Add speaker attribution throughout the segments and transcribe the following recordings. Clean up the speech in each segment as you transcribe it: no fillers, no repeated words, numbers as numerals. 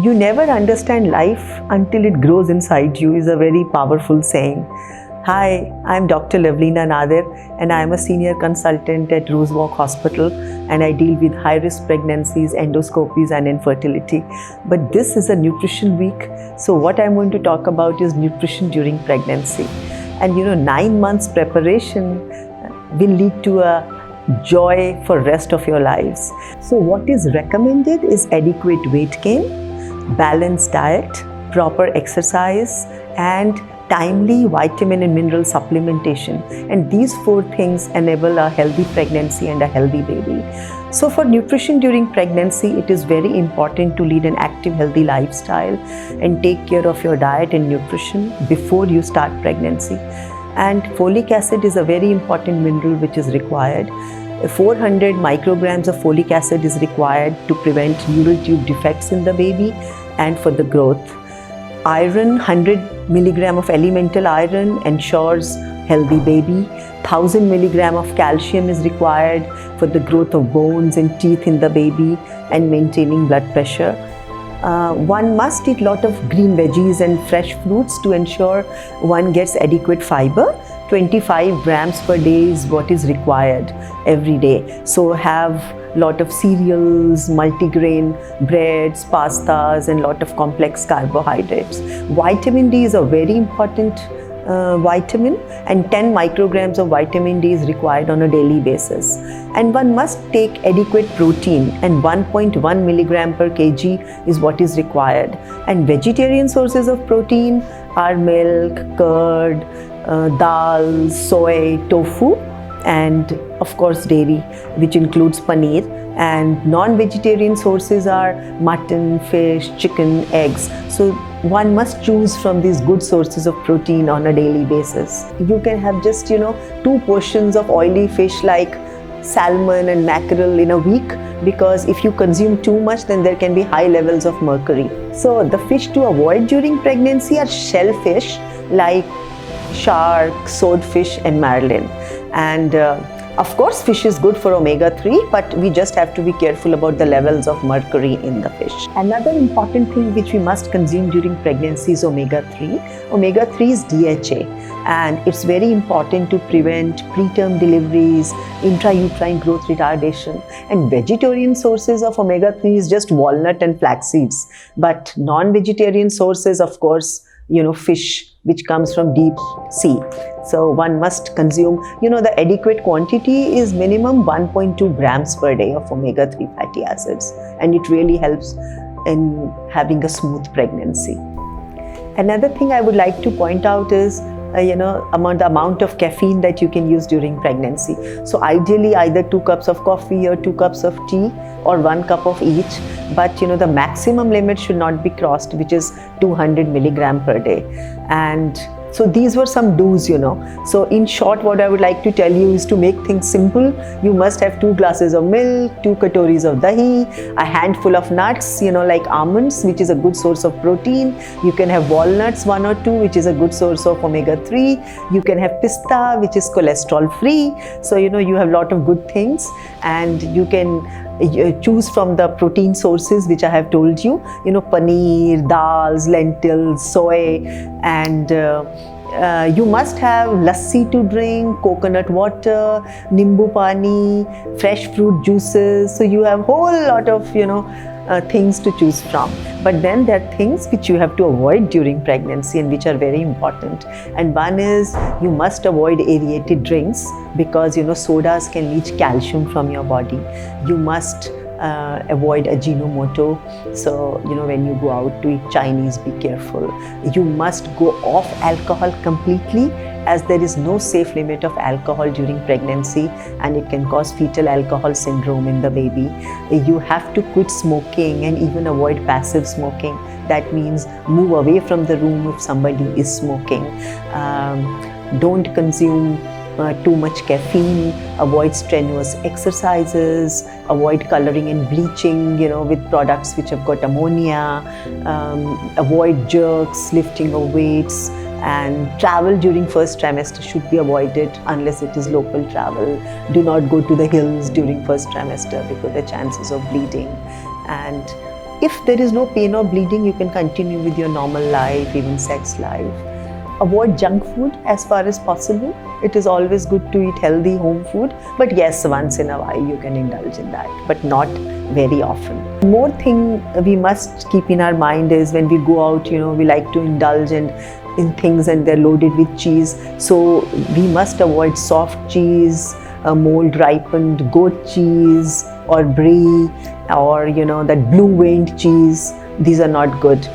Speaker 1: You never understand life until it grows inside you is a very powerful saying. Hi, I'm Dr. Loveleena Nadir and I'm a senior consultant at Rosewalk Hospital, and I deal with high-risk pregnancies, endoscopies and infertility. But this is a nutrition week, so what I'm going to talk about is nutrition during pregnancy. And 9 months preparation will lead to a joy for rest of your lives. So what is recommended is adequate weight gain, balanced diet, proper exercise and timely vitamin and mineral supplementation, and these 4 things enable a healthy pregnancy and a healthy baby. So for nutrition during pregnancy, it is very important to lead an active, healthy lifestyle and take care of your diet and nutrition before you start pregnancy. And folic acid is a very important mineral which is required. 400 micrograms of folic acid is required to prevent neural tube defects in the baby and for the growth. Iron, 100 milligram of elemental iron ensures healthy baby. 1000 milligram of calcium is required for the growth of bones and teeth in the baby and maintaining blood pressure. One must eat lot of green veggies and fresh fruits to ensure one gets adequate fiber. 25 grams per day is what is required every day. So have lot of cereals, multigrain breads, pastas and lot of complex carbohydrates. Vitamin D is a very important vitamin, and 10 micrograms of vitamin D is required on a daily basis. And one must take adequate protein, and 1.1 milligram per kg is what is required. And vegetarian sources of protein are milk, curd, dal, soy, tofu, and of course dairy, which includes paneer. And non-vegetarian sources are mutton, fish, chicken, eggs. So one must choose from these good sources of protein on a daily basis. You can have just 2 portions of oily fish like salmon and mackerel in a week, because if you consume too much, then there can be high levels of mercury. So the fish to avoid during pregnancy are shellfish like shark, swordfish and marlin. And of course, fish is good for omega-3, but we just have to be careful about the levels of mercury in the fish. Another important thing which we must consume during pregnancy is omega-3. Omega-3 is DHA, and it's very important to prevent preterm deliveries, intrauterine growth retardation. And vegetarian sources of omega-3 is just walnut and flax seeds. But non-vegetarian sources, of course, fish, which comes from deep sea. So one must consume, the adequate quantity is minimum 1.2 grams per day of omega-3 fatty acids, and it really helps in having a smooth pregnancy. Another thing I would like to point out is the amount of caffeine that you can use during pregnancy. So ideally either 2 cups of coffee or 2 cups of tea or 1 cup of each, but the maximum limit should not be crossed, which is 200 milligram per day. And so these were some do's, So in short, what I would like to tell you is to make things simple. You must have 2 glasses of milk, 2 katoris of dahi, a handful of nuts, like almonds, which is a good source of protein. You can have walnuts, 1 or 2, which is a good source of omega-3. You can have pista, which is cholesterol free. So, you have a lot of good things, and you can choose from the protein sources which I have told you, paneer, dals, lentils, soy, and you must have lassi to drink, coconut water, nimbu pani, fresh fruit juices. So you have whole lot of things to choose from. But then there are things which you have to avoid during pregnancy and which are very important. And one is you must avoid aerated drinks, because sodas can leach calcium from your body. You must avoid Ajinomoto. So when you go out to eat Chinese, be careful. You must go off alcohol completely, as there is no safe limit of alcohol during pregnancy, and it can cause fetal alcohol syndrome in the baby. You have to quit smoking and even avoid passive smoking. That means move away from the room if somebody is smoking. Don't consume too much caffeine, avoid strenuous exercises, avoid coloring and bleaching, with products which have got ammonia, avoid jerks, lifting of weights, and travel during first trimester should be avoided unless it is local travel. Do not go to the hills during first trimester because the chances of bleeding. And if there is no pain or bleeding, you can continue with your normal life, even sex life. Avoid junk food as far as possible. It is always good to eat healthy home food, but yes, once in a while you can indulge in that, but not very often. More thing we must keep in our mind is when we go out, we like to indulge in things and they're loaded with cheese. So we must avoid soft cheese, mold ripened goat cheese or brie, or that blue veined cheese. These are not good.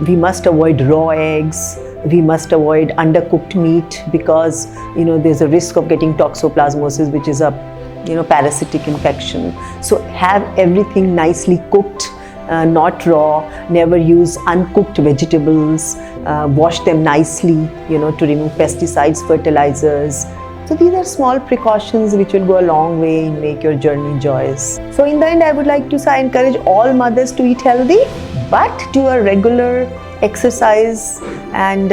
Speaker 1: We must avoid raw eggs. We must avoid undercooked meat because there's a risk of getting toxoplasmosis, which is a parasitic infection. So have everything nicely cooked, not raw. Never use uncooked vegetables. Wash them nicely, to remove pesticides, fertilizers. So these are small precautions which will go a long way in make your journey joyous. So in the end, I would like to say I encourage all mothers to eat healthy, but do a regular exercise, and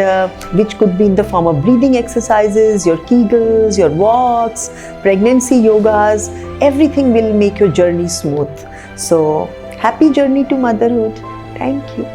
Speaker 1: which could be in the form of breathing exercises, your Kegels, your walks, pregnancy yogas. Everything will make your journey smooth. So happy journey to motherhood. Thank you.